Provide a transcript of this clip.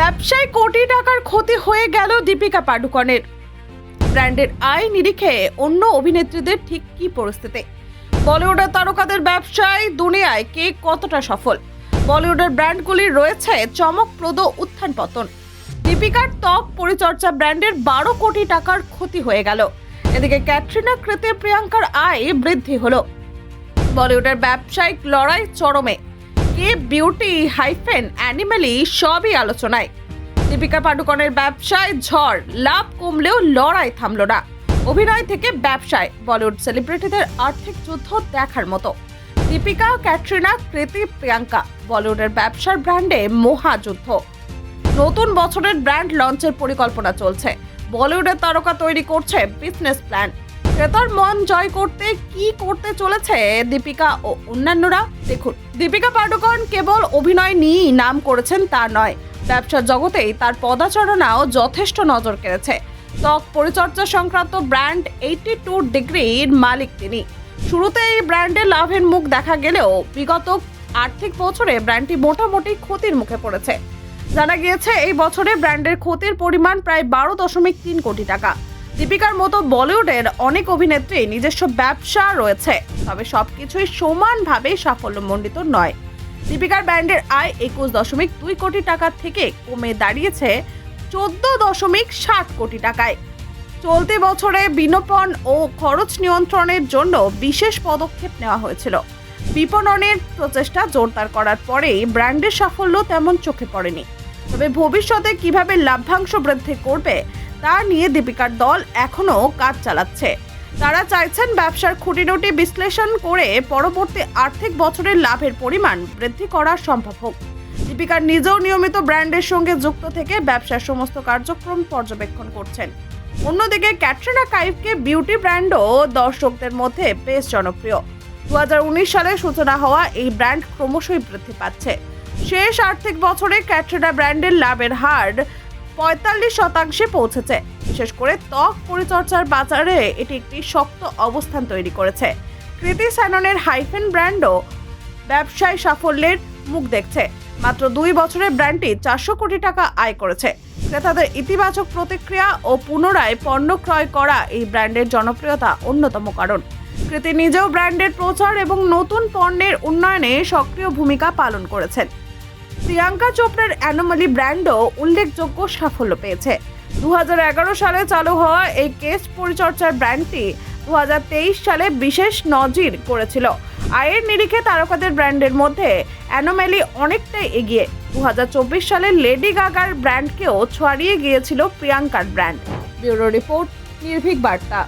ব্যবসায় কোটি টাকার ক্ষতি হয়ে গেল দীপিকা পাডুকোনের। ব্র্যান্ডের আয় নিরিখে অন্য অভিনেত্রীদের ঠিক কি পরিস্থিতি? বলিউডের তারকাদের ব্যবসায় দুনিয়ায় কে কতটা সফল? বলিউডের ব্র্যান্ডগুলির রয়েছে চমকপ্রদ উত্থান পতন। দীপিকার ত্বক পরিচর্যা ব্র্যান্ডের 12 কোটি টাকার ক্ষতি হয়ে গেল। এদিকে ক্যাটরিনা কৃতি প্রিয়াঙ্কার আয় বৃদ্ধি হলো। বলিউডের ব্যবসায়িক লড়াই চরমে। কে বিউটি হাইফেন অ্যানিমালি সবই আলোচনায়। দীপিকা পাডুকোনের ব্যবসায় ঝড়, লাভ কমলেও লড়াই থামল না। অভিনয় থেকে ব্যবসায় বলিউড সেলিব্রিটিদের আর্থিক যুদ্ধ দেখার মতো। দীপিকা, ক্যাটরিনা, কৃতি, প্রিয়াঙ্কা, বলিউডের ব্যবসার ব্র্যান্ডে মহাযুদ্ধ। নতুন বছরের ব্র্যান্ড লঞ্চের পরিকল্পনা চলছে। বলিউডের তারকা তৈরি করছে বিজনেস প্ল্যান। ক্রেতার মন জয় করতে কি করতে চলেছে দীপিকা ও অন্যান্যরা দেখুন। দীপিকা পাডুকোন কেবল অভিনয় নিয়েই নাম করেছেন তা নয়, ব্যবসার জগতেই তার পদাচারণাও যথেষ্ট নজর কেড়েছে। ত্বক পরিচর্যা সংক্রান্ত ব্র্যান্ড 82 ডিগ্রির মালিক তিনি। শুরুতে এই ব্র্যান্ডে লাভের মুখ দেখা গেলেও বিগত আর্থিক বছরে ব্র্যান্ডটি মোটামুটি ক্ষতির মুখে পড়েছে। জানা গিয়েছে এই বছরে ব্র্যান্ডের ক্ষতির পরিমাণ প্রায় 12.3 কোটি টাকা। দীপিকার মতো বলিউডের অনেক অভিনেত্রী নিজস্ব ব্যবসা রয়েছে, তবে সবকিছুই সমানভাবে সাফল্যমণ্ডিত নয়। দীপিকার ব্র্যান্ডের আয় 21.2 কোটি টাকা থেকে কমে দাঁড়িয়েছে 14.7 কোটি টাকায়। চলতি বছরে বিপণন ও খরচ নিয়ন্ত্রণের জন্য বিশেষ পদক্ষেপ নেওয়া হয়েছিল। বিপণনের প্রচেষ্টা জোরদার করার পরেই ব্র্যান্ডের সাফল্য তেমন চোখে পড়েনি। তবে ভবিষ্যতে কিভাবে লাভ্যাংশ বৃদ্ধি করবে তা নিয়ে দীপিকার দল এখনও কাজ চালাচ্ছে। তারা চাইছেন ব্যবসার খুঁটিনাটি বিশ্লেষণ করে পরবর্তী আর্থিক বছরের লাভের পরিমাণ বৃদ্ধি করা সম্ভব হোক। দীপিকার নিজেও নিয়মিত ব্র্যান্ডের সঙ্গে যুক্ত থেকে ব্যবসার সমস্ত কার্যক্রম পর্যবেক্ষণ করছেন। অন্যদিকে ক্যাটরিনা কাইফকে বিউটি ব্র্যান্ডও দর্শকদের মধ্যে বেশ জনপ্রিয়। 2019 সালে সূচনা হওয়া এই ব্র্যান্ড ক্রমশই বৃদ্ধি পাচ্ছে। শেষ আর্থিক বছরে ক্যাটরিনা ব্র্যান্ডের লাভের হার 45% পৌঁছেছে। বিশেষ করে ত্বক পরিচর্যার বাজারে এটি একটি শক্ত অবস্থান তৈরি করেছে। কৃতি স্যাননের হাইফেন ব্র্যান্ডও ব্যবসায় সাফল্যের মুখ দেখছে। মাত্র 2 বছরে ব্র্যান্ডটি 400 কোটি টাকা আয় করেছে। ক্রেতাদের ইতিবাচক প্রতিক্রিয়া ও পুনরায় পণ্য ক্রয় করা এই ব্র্যান্ডের জনপ্রিয়তা অন্যতম কারণ। কৃতি নিজেও ব্র্যান্ডের প্রচার এবং নতুন পণ্যের উন্নয়নে সক্রিয় ভূমিকা পালন করেছেন। প্রিয়াঙ্কা চোপড়ার অ্যানোমালি ব্র্যান্ডও উল্লেখযোগ্য সাফল্য পেয়েছে। 2011 সালে চালু হওয়া এই কেশ পরিচর্যার ব্র্যান্ডটি 2023 সালে বিশেষ নজির করেছিল। আয়ের নিরিখে তারকাদের ব্র্যান্ডের মধ্যে অ্যানোমালি অনেকটাই এগিয়ে। 2024 সালে লেডি গাগার ব্র্যান্ডকেও ছাড়িয়ে গিয়েছিল প্রিয়াঙ্কার ব্র্যান্ড। ব্যুরো রিপোর্ট, নির্ভীক বার্তা।